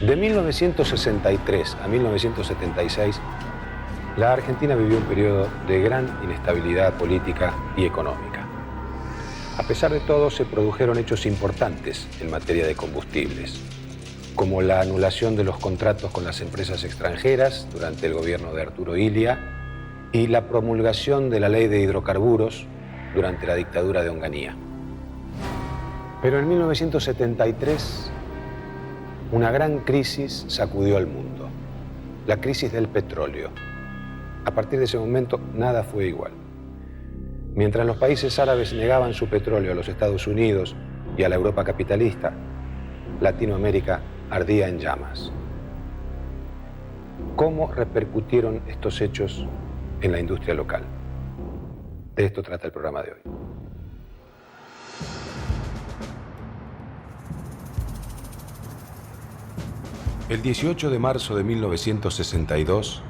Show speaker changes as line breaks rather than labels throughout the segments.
De 1963 a 1976, la Argentina vivió un periodo de gran inestabilidad política y económica. A pesar de todo, se produjeron hechos importantes en materia de combustibles, como la anulación de los contratos con las empresas extranjeras durante el gobierno de Arturo Illia y la promulgación de la ley de hidrocarburos durante la dictadura de Onganía. Pero en 1973, una gran crisis sacudió al mundo, la crisis del petróleo. A partir de ese momento, nada fue igual. Mientras los países árabes negaban su petróleo a los Estados Unidos y a la Europa capitalista, Latinoamérica ardía en llamas. ¿Cómo repercutieron estos hechos en la industria local? De esto trata el programa de hoy. El 18 de marzo de 1962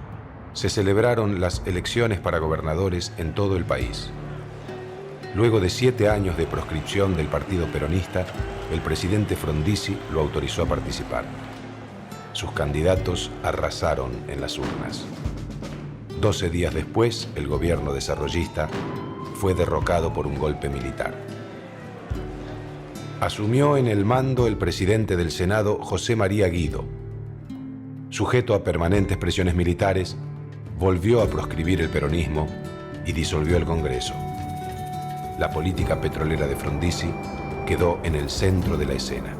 se celebraron las elecciones para gobernadores en todo el país. Luego de 7 años de proscripción del partido peronista, el presidente Frondizi lo autorizó a participar. Sus candidatos arrasaron en las urnas. 12 días después, el gobierno desarrollista fue derrocado por un golpe militar. Asumió en el mando el presidente del Senado, José María Guido. Sujeto a permanentes presiones militares, volvió a proscribir el peronismo y disolvió el Congreso. La política petrolera de Frondizi quedó en el centro de la escena.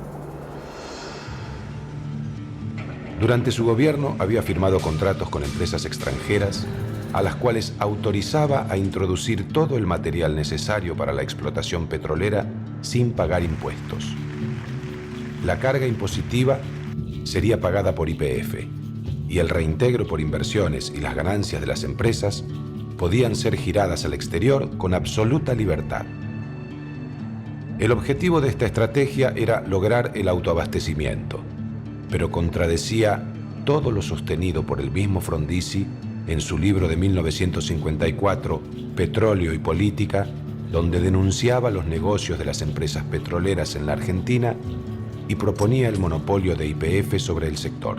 Durante su gobierno había firmado contratos con empresas extranjeras a las cuales autorizaba a introducir todo el material necesario para la explotación petrolera sin pagar impuestos. La carga impositiva sería pagada por YPF y el reintegro por inversiones y las ganancias de las empresas podían ser giradas al exterior con absoluta libertad. El objetivo de esta estrategia era lograr el autoabastecimiento, pero contradecía todo lo sostenido por el mismo Frondizi en su libro de 1954, Petróleo y Política, donde denunciaba los negocios de las empresas petroleras en la Argentina y proponía el monopolio de YPF sobre el sector.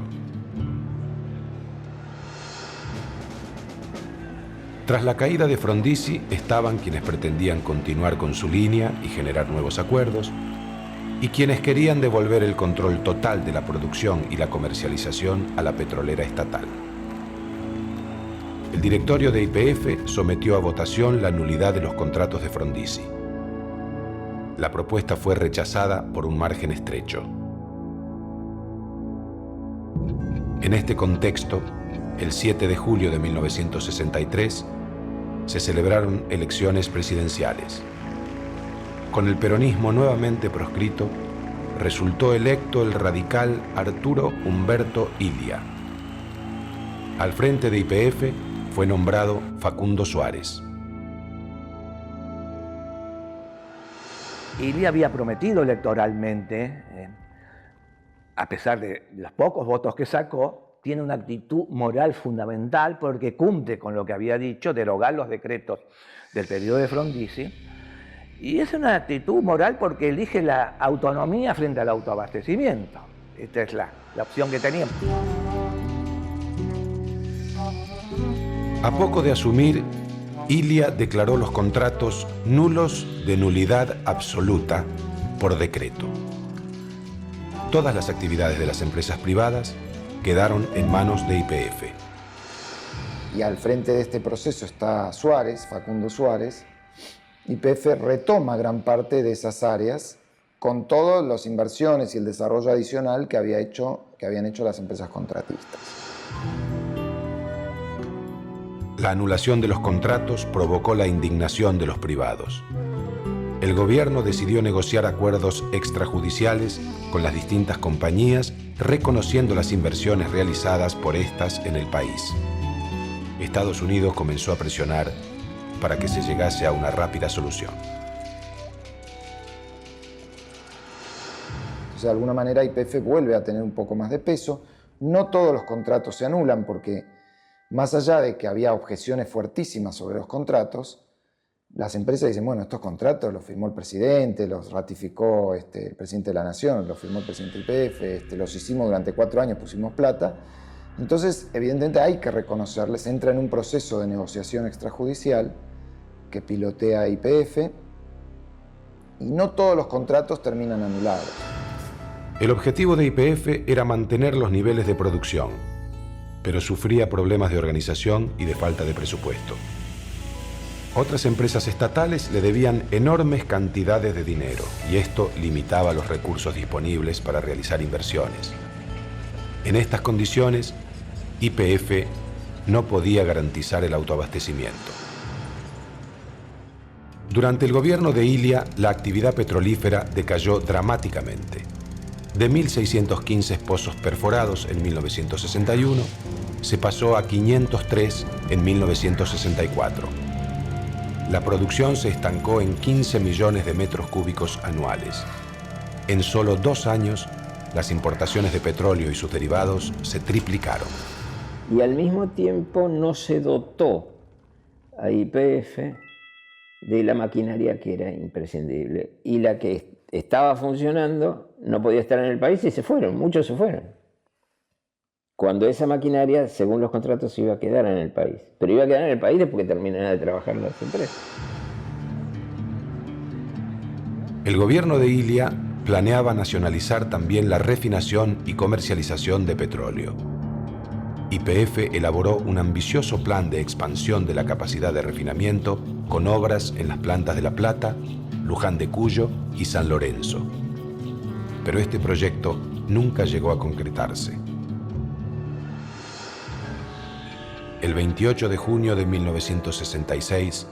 Tras la caída de Frondizi estaban quienes pretendían continuar con su línea y generar nuevos acuerdos, y quienes querían devolver el control total de la producción y la comercialización a la petrolera estatal. El directorio de YPF sometió a votación la nulidad de los contratos de Frondizi. La propuesta fue rechazada por un margen estrecho. En este contexto, el 7 de julio de 1963, se celebraron elecciones presidenciales. Con el peronismo nuevamente proscrito, resultó electo el radical Arturo Humberto Illia. Al frente de YPF fue nombrado Facundo Suárez.
Illia había prometido electoralmente, a pesar de los pocos votos que sacó, tiene una actitud moral fundamental porque cumple con lo que había dicho, derogar los decretos del periodo de Frondizi, y es una actitud moral porque elige la autonomía frente al autoabastecimiento. Esta es la opción que teníamos.
A poco de asumir, Illia declaró los contratos nulos de nulidad absoluta por decreto. Todas las actividades de las empresas privadas quedaron en manos de YPF.
Y al frente de este proceso está Suárez, Facundo Suárez. YPF retoma gran parte de esas áreas con todas las inversiones y el desarrollo adicional que habían hecho las empresas contratistas.
La anulación de los contratos provocó la indignación de los privados. El gobierno decidió negociar acuerdos extrajudiciales con las distintas compañías, reconociendo las inversiones realizadas por estas en el país. Estados Unidos comenzó a presionar para que se llegase a una rápida solución.
Entonces, de alguna manera, YPF vuelve a tener un poco más de peso. No todos los contratos se anulan porque, más allá de que había objeciones fuertísimas sobre los contratos, las empresas dicen, bueno, estos contratos los firmó el presidente, los ratificó el presidente de la Nación, los firmó el presidente del YPF, los hicimos durante 4 años, pusimos plata. Entonces, evidentemente hay que reconocerles, entra en un proceso de negociación extrajudicial que pilotea YPF y no todos los contratos terminan anulados.
El objetivo de YPF era mantener los niveles de producción, pero sufría problemas de organización y de falta de presupuesto. Otras empresas estatales le debían enormes cantidades de dinero y esto limitaba los recursos disponibles para realizar inversiones. En estas condiciones, YPF no podía garantizar el autoabastecimiento. Durante el gobierno de Ilia, la actividad petrolífera decayó dramáticamente. De 1.615 pozos perforados en 1961, se pasó a 503 en 1964. La producción se estancó en 15 millones de metros cúbicos anuales. En solo 2 años, las importaciones de petróleo y sus derivados se triplicaron.
Y al mismo tiempo no se dotó a YPF de la maquinaria que era imprescindible. Y la que estaba funcionando no podía estar en el país y se fueron, muchos se fueron. Cuando esa maquinaria, según los contratos, iba a quedar en el país. Pero iba a quedar en el país después que terminaran de trabajar las empresas.
El gobierno de Ilia planeaba nacionalizar también la refinación y comercialización de petróleo. YPF elaboró un ambicioso plan de expansión de la capacidad de refinamiento con obras en las plantas de La Plata, Luján de Cuyo y San Lorenzo. Pero este proyecto nunca llegó a concretarse. El 28 de junio de 1966,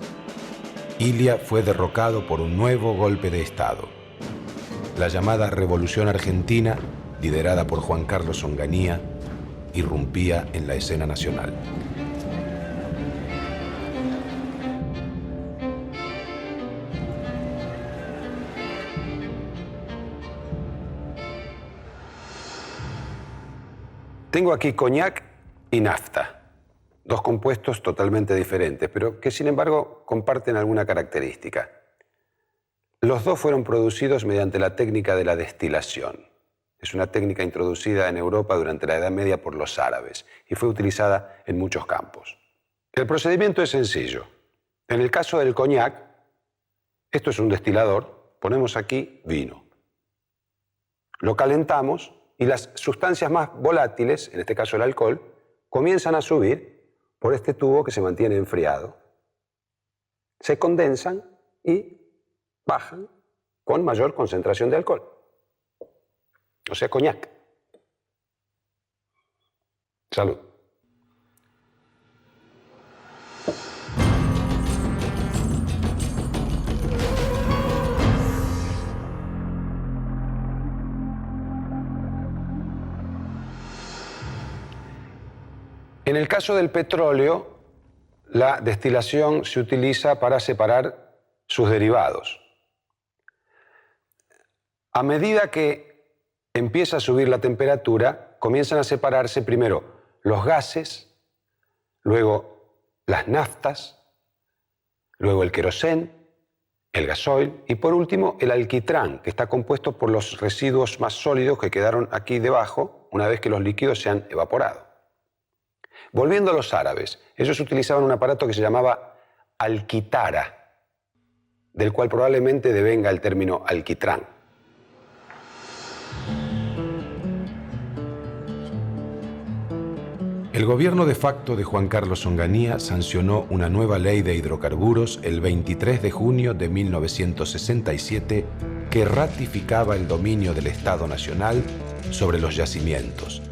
Ilia fue derrocado por un nuevo golpe de Estado. La llamada Revolución Argentina, liderada por Juan Carlos Onganía, irrumpía en la escena nacional. Tengo aquí coñac y nafta. 2 compuestos totalmente diferentes, pero que sin embargo comparten alguna característica. Los 2 fueron producidos mediante la técnica de la destilación. Es una técnica introducida en Europa durante la Edad Media por los árabes y fue utilizada en muchos campos. El procedimiento es sencillo. En el caso del coñac, esto es un destilador, ponemos aquí vino. Lo calentamos y las sustancias más volátiles, en este caso el alcohol, comienzan a subir por este tubo que se mantiene enfriado. Se condensan y bajan con mayor concentración de alcohol. O sea, coñac. Salud. En el caso del petróleo, la destilación se utiliza para separar sus derivados. A medida que empieza a subir la temperatura, comienzan a separarse primero los gases, luego las naftas, luego el querosén, el gasoil y por último el alquitrán, que está compuesto por los residuos más sólidos que quedaron aquí debajo una vez que los líquidos se han evaporado. Volviendo a los árabes, ellos utilizaban un aparato que se llamaba alquitara, del cual probablemente devenga el término alquitrán. El gobierno de facto de Juan Carlos Onganía sancionó una nueva ley de hidrocarburos el 23 de junio de 1967 que ratificaba el dominio del Estado Nacional sobre los yacimientos,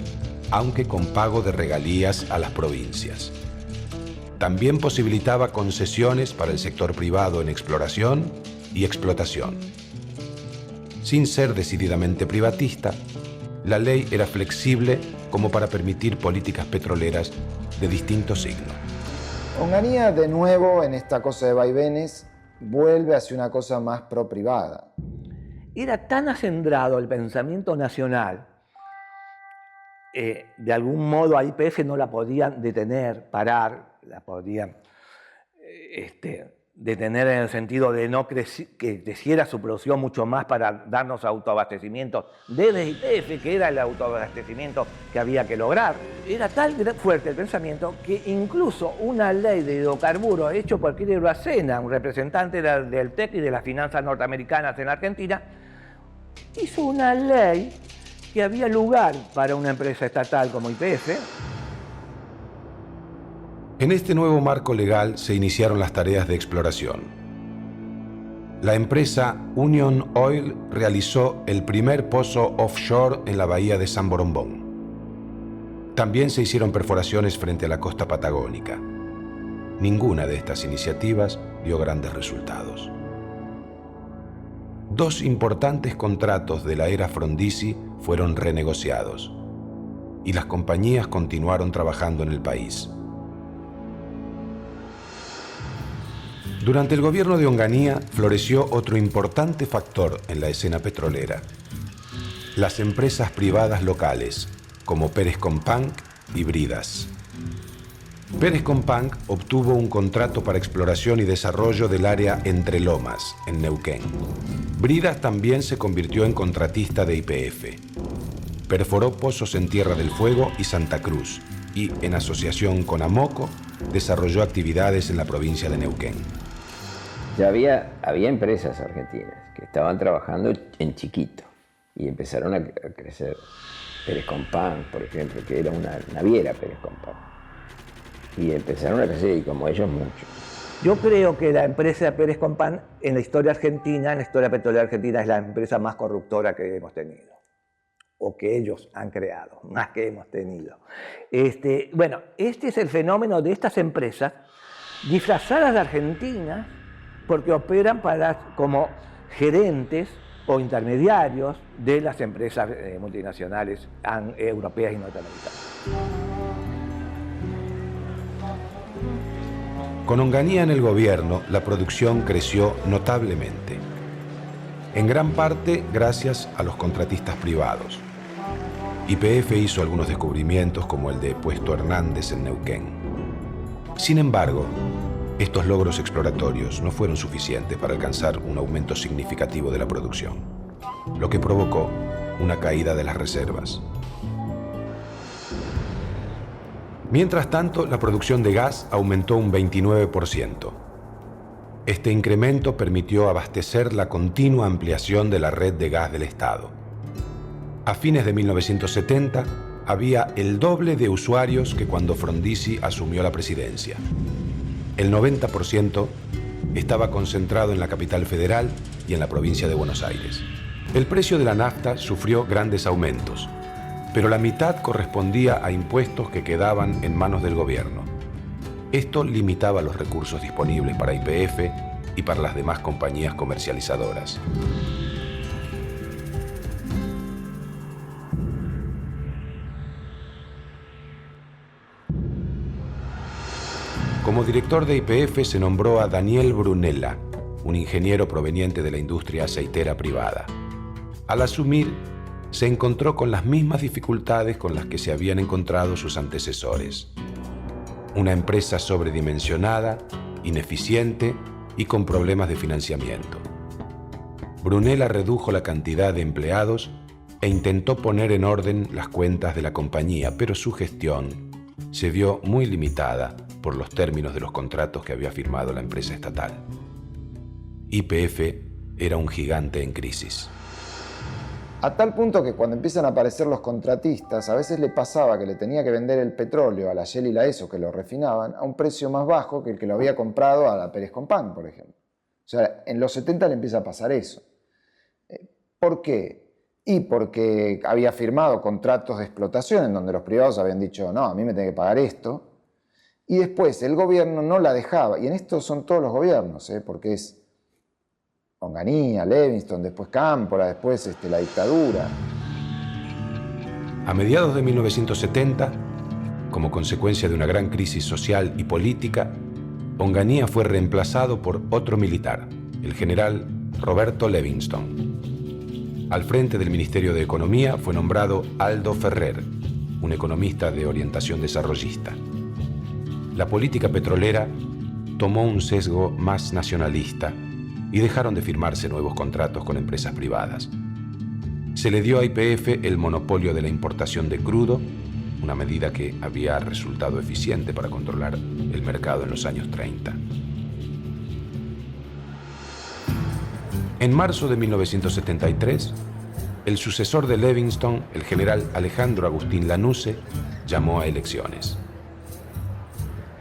aunque con pago de regalías a las provincias. También posibilitaba concesiones para el sector privado en exploración y explotación. Sin ser decididamente privatista, la ley era flexible como para permitir políticas petroleras de distinto signo.
Onganía, de nuevo, en esta cosa de vaivenes, vuelve hacia una cosa más pro-privada.
Era tan acendrado el pensamiento nacional, de algún modo a YPF no la podían detener, parar, la podían detener en el sentido de que creciera su producción mucho más para darnos autoabastecimiento desde YPF, que era el autoabastecimiento que había que lograr. Era tal fuerte el pensamiento que incluso una ley de hidrocarburos hecho por Kirby Acena, un representante del TEC y de las finanzas norteamericanas en Argentina, hizo una ley que había lugar para una empresa estatal como YPF.
En este nuevo marco legal se iniciaron las tareas de exploración. La empresa Union Oil realizó el primer pozo offshore en la bahía de San Borombón. También se hicieron perforaciones frente a la costa patagónica. Ninguna de estas iniciativas dio grandes resultados. Dos importantes contratos de la era Frondizi fueron renegociados y las compañías continuaron trabajando en el país. Durante el gobierno de Onganía floreció otro importante factor en la escena petrolera: las empresas privadas locales, como Pérez Companc y Bridas. Pérez Companc obtuvo un contrato para exploración y desarrollo del área Entre Lomas, en Neuquén. Bridas también se convirtió en contratista de YPF. Perforó pozos en Tierra del Fuego y Santa Cruz y, en asociación con Amoco, desarrolló actividades en la provincia de Neuquén.
Ya había empresas argentinas que estaban trabajando en chiquito y empezaron a crecer. Pérez Companc, por ejemplo, que era una naviera Pérez Companc. Y empezaron a crecer, y como ellos, muchos.
Yo creo que la empresa Pérez Companc en la historia argentina, en la historia petrolera argentina, es la empresa más corruptora que hemos tenido, o que ellos han creado, más que hemos tenido. Bueno, este es el fenómeno de estas empresas disfrazadas de argentinas, porque operan como gerentes o intermediarios de las empresas multinacionales europeas y norteamericanas.
Con Onganía en el gobierno, la producción creció notablemente, en gran parte gracias a los contratistas privados. YPF hizo algunos descubrimientos como el de Puesto Hernández en Neuquén. Sin embargo, estos logros exploratorios no fueron suficientes para alcanzar un aumento significativo de la producción, lo que provocó una caída de las reservas. Mientras tanto, la producción de gas aumentó un 29%. Este incremento permitió abastecer la continua ampliación de la red de gas del Estado. A fines de 1970, había el doble de usuarios que cuando Frondizi asumió la presidencia. El 90% estaba concentrado en la capital federal y en la provincia de Buenos Aires. El precio de la nafta sufrió grandes aumentos, pero la mitad correspondía a impuestos que quedaban en manos del gobierno. Esto limitaba los recursos disponibles para YPF y para las demás compañías comercializadoras. Como director de YPF se nombró a Daniel Brunella, un ingeniero proveniente de la industria aceitera privada. Al asumir, se encontró con las mismas dificultades con las que se habían encontrado sus antecesores. Una empresa sobredimensionada, ineficiente y con problemas de financiamiento. Brunella redujo la cantidad de empleados e intentó poner en orden las cuentas de la compañía, pero su gestión se vio muy limitada por los términos de los contratos que había firmado la empresa estatal. YPF era un gigante en crisis.
A tal punto que cuando empiezan a aparecer los contratistas, a veces le pasaba que le tenía que vender el petróleo a la Shell y la ESO, que lo refinaban, a un precio más bajo que el que lo había comprado a la Pérez Companc, por ejemplo. O sea, en los 70 le empieza a pasar eso. ¿Por qué? Y porque había firmado contratos de explotación en donde los privados habían dicho, no, a mí me tiene que pagar esto. Y después el gobierno no la dejaba. Y en esto son todos los gobiernos, porque es Onganía, Levingston, después Cámpora, después la dictadura.
A mediados de 1970, como consecuencia de una gran crisis social y política, Onganía fue reemplazado por otro militar, el general Roberto Levingston. Al frente del Ministerio de Economía fue nombrado Aldo Ferrer, un economista de orientación desarrollista. La política petrolera tomó un sesgo más nacionalista y dejaron de firmarse nuevos contratos con empresas privadas. Se le dio a YPF el monopolio de la importación de crudo, una medida que había resultado eficiente para controlar el mercado en los años 30. En marzo de 1973, el sucesor de Livingston, el general Alejandro Agustín Lanusse, llamó a elecciones.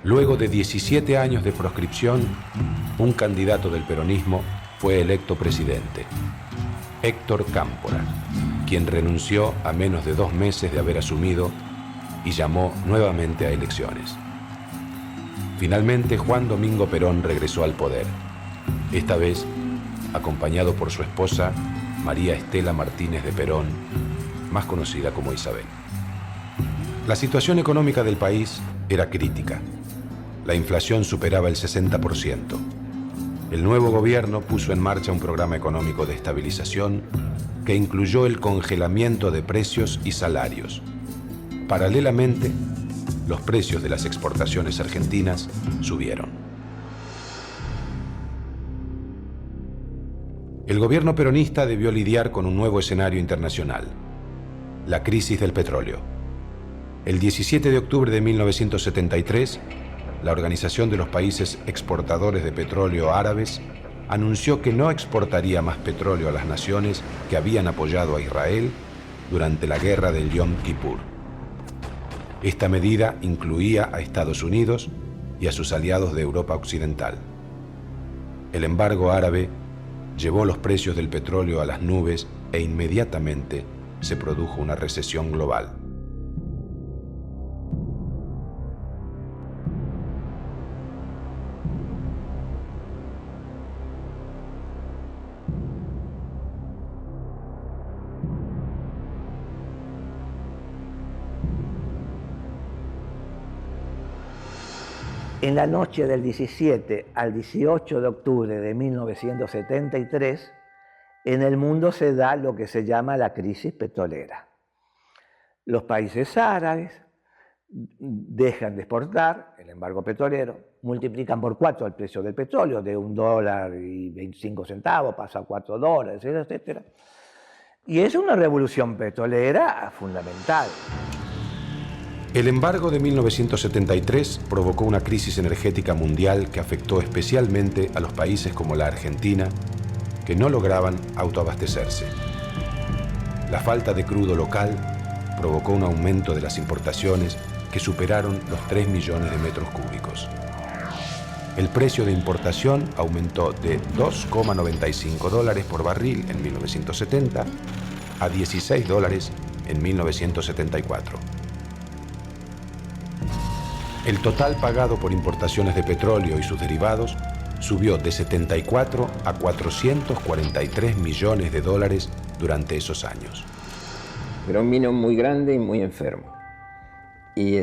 Luego de 17 años de proscripción, un candidato del peronismo fue electo presidente, Héctor Cámpora, quien renunció a menos de 2 meses de haber asumido y llamó nuevamente a elecciones. Finalmente, Juan Domingo Perón regresó al poder, esta vez acompañado por su esposa, María Estela Martínez de Perón, más conocida como Isabel. La situación económica del país era crítica. La inflación superaba el 60%. El nuevo gobierno puso en marcha un programa económico de estabilización que incluyó el congelamiento de precios y salarios. Paralelamente, los precios de las exportaciones argentinas subieron. El gobierno peronista debió lidiar con un nuevo escenario internacional, la crisis del petróleo. El 17 de octubre de 1973, la Organización de los Países Exportadores de Petróleo Árabes anunció que no exportaría más petróleo a las naciones que habían apoyado a Israel durante la guerra del Yom Kippur. Esta medida incluía a Estados Unidos y a sus aliados de Europa Occidental. El embargo árabe llevó los precios del petróleo a las nubes e inmediatamente se produjo una recesión global.
En la noche del 17 al 18 de octubre de 1973, en el mundo se da lo que se llama la crisis petrolera. Los países árabes dejan de exportar, el embargo petrolero, multiplican por 4 el precio del petróleo, de $1.25 pasa a $4, etcétera, etcétera. Y es una revolución petrolera fundamental.
El embargo de 1973 provocó una crisis energética mundial que afectó especialmente a los países como la Argentina, que no lograban autoabastecerse. La falta de crudo local provocó un aumento de las importaciones que superaron los 3 millones de metros cúbicos. El precio de importación aumentó de $2,95 por barril en 1970 a $16 en 1974. El total pagado por importaciones de petróleo y sus derivados subió de 74 a 443 millones de dólares durante esos años.
Perón vino muy grande y muy enfermo. Y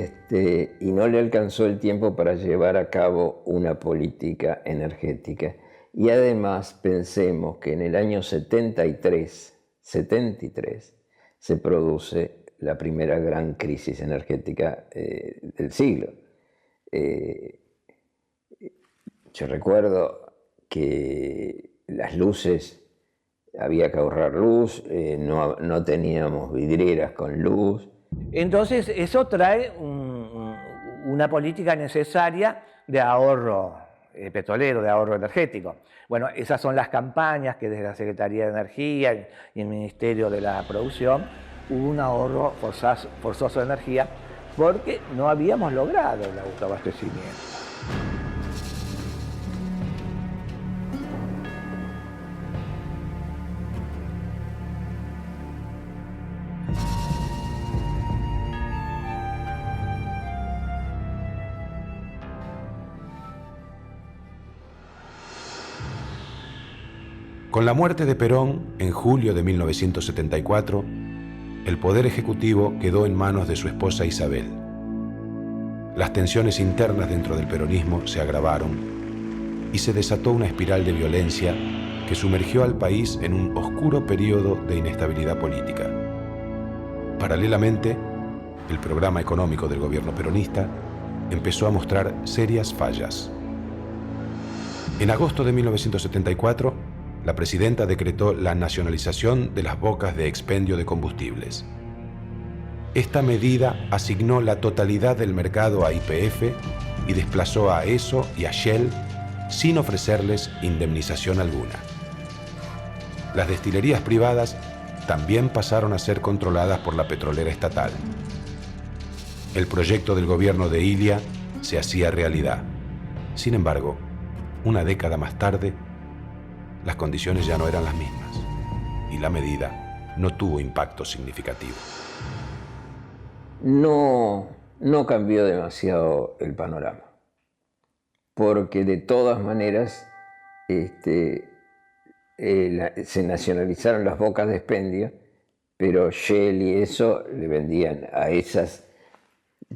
no le alcanzó el tiempo para llevar a cabo una política energética. Y además pensemos que en el año 73 se produce la primera gran crisis energética del siglo. Yo recuerdo que las luces, había que ahorrar luz, no teníamos vidrieras con luz.
Entonces eso trae una política necesaria de ahorro petrolero, de ahorro energético. Bueno, esas son las campañas que desde la Secretaría de Energía y el Ministerio de la Producción hubo un ahorro forzoso de energía porque no habíamos logrado el autoabastecimiento.
Con la muerte de Perón, en julio de 1974, el poder ejecutivo quedó en manos de su esposa Isabel. Las tensiones internas dentro del peronismo se agravaron y se desató una espiral de violencia que sumergió al país en un oscuro periodo de inestabilidad política. Paralelamente, el programa económico del gobierno peronista empezó a mostrar serias fallas. En agosto de 1974, la presidenta decretó la nacionalización de las bocas de expendio de combustibles. Esta medida asignó la totalidad del mercado a YPF y desplazó a ESSO y a Shell sin ofrecerles indemnización alguna. Las destilerías privadas también pasaron a ser controladas por la petrolera estatal. El proyecto del gobierno de Ilia se hacía realidad. Sin embargo, una década más tarde, las condiciones ya no eran las mismas y la medida no tuvo impacto significativo.
No cambió demasiado el panorama, porque de todas maneras se nacionalizaron las bocas de expendio, pero Shell y eso le vendían a esas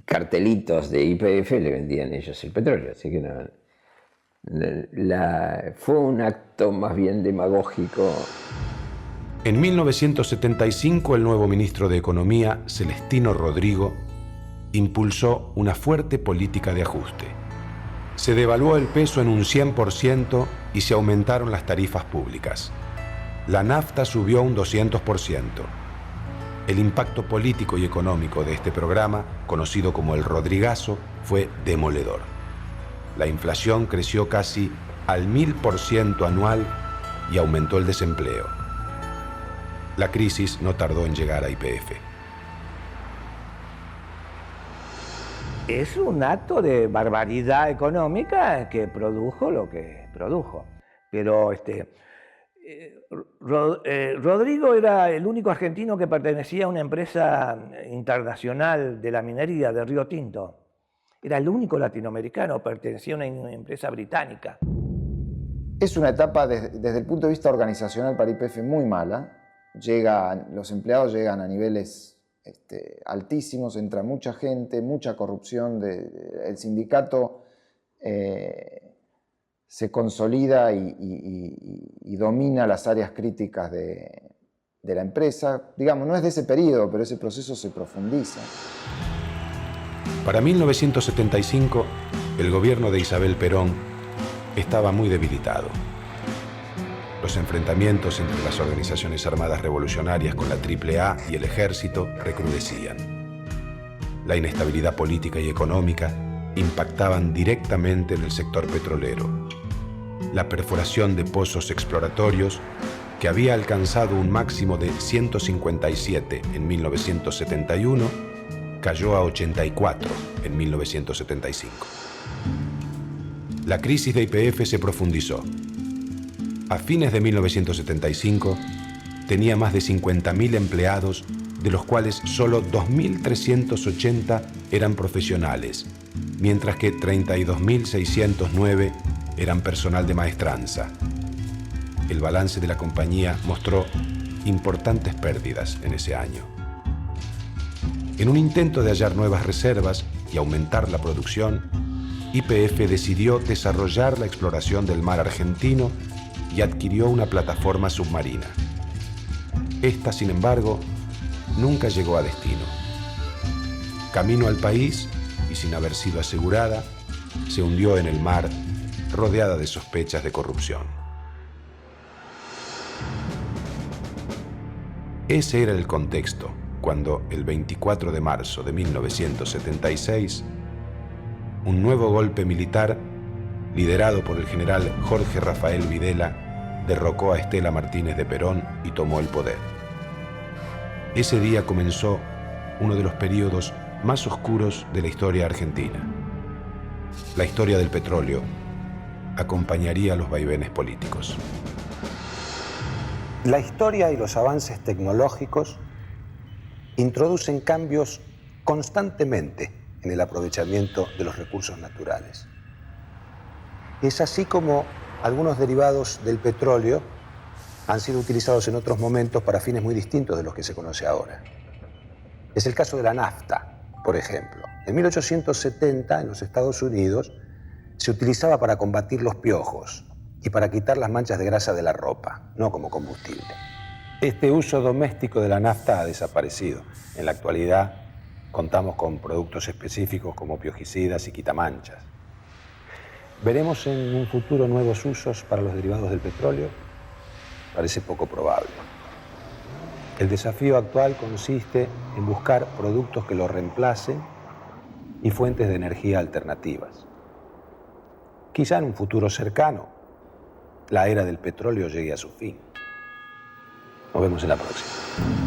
cartelitos de YPF, le vendían ellos el petróleo, así que fue un acto más bien demagógico.
En 1975, el nuevo ministro de Economía, Celestino Rodrigo, impulsó una fuerte política de ajuste. Se devaluó el peso en un 100% y se aumentaron las tarifas públicas. La nafta subió un 200%. El impacto político y económico de este programa, conocido como el Rodrigazo, fue demoledor. La inflación creció casi al 1000% anual y aumentó el desempleo. La crisis no tardó en llegar a YPF.
Es un acto de barbaridad económica que produjo lo que produjo. Pero Rodrigo era el único argentino que pertenecía a una empresa internacional de la minería de Río Tinto. Era el único latinoamericano, pertenecía a una empresa británica.
Es una etapa desde el punto de vista organizacional para YPF muy mala. Los empleados llegan a niveles altísimos, entra mucha gente, mucha corrupción. El sindicato se consolida y domina las áreas críticas de la empresa. Digamos, no es de ese periodo, pero ese proceso se profundiza.
Para 1975, el gobierno de Isabel Perón estaba muy debilitado. Los enfrentamientos entre las organizaciones armadas revolucionarias con la AAA y el ejército recrudecían. La inestabilidad política y económica impactaban directamente en el sector petrolero. La perforación de pozos exploratorios, que había alcanzado un máximo de 157 en 1971, cayó a 84 en 1975. La crisis de YPF se profundizó. A fines de 1975, tenía más de 50.000 empleados, de los cuales solo 2.380 eran profesionales, mientras que 32.609 eran personal de maestranza. El balance de la compañía mostró importantes pérdidas en ese año. En un intento de hallar nuevas reservas y aumentar la producción, YPF decidió desarrollar la exploración del mar argentino y adquirió una plataforma submarina. Esta, sin embargo, nunca llegó a destino. Camino al país, y sin haber sido asegurada, se hundió en el mar, rodeada de sospechas de corrupción. Ese era el contexto cuando, el 24 de marzo de 1976, un nuevo golpe militar, liderado por el general Jorge Rafael Videla, derrocó a Estela Martínez de Perón y tomó el poder. Ese día comenzó uno de los periodos más oscuros de la historia argentina. La historia del petróleo acompañaría los vaivenes políticos.
La historia y los avances tecnológicos introducen cambios constantemente en el aprovechamiento de los recursos naturales. Es así como algunos derivados del petróleo han sido utilizados en otros momentos para fines muy distintos de los que se conoce ahora. Es el caso de la nafta, por ejemplo. En 1870, en los Estados Unidos, se utilizaba para combatir los piojos y para quitar las manchas de grasa de la ropa, no como combustible. Este uso doméstico de la nafta ha desaparecido. En la actualidad contamos con productos específicos como piojicidas y quitamanchas. ¿Veremos en un futuro nuevos usos para los derivados del petróleo? Parece poco probable. El desafío actual consiste en buscar productos que lo reemplacen y fuentes de energía alternativas. Quizá en un futuro cercano, la era del petróleo llegue a su fin. Nos vemos en la próxima.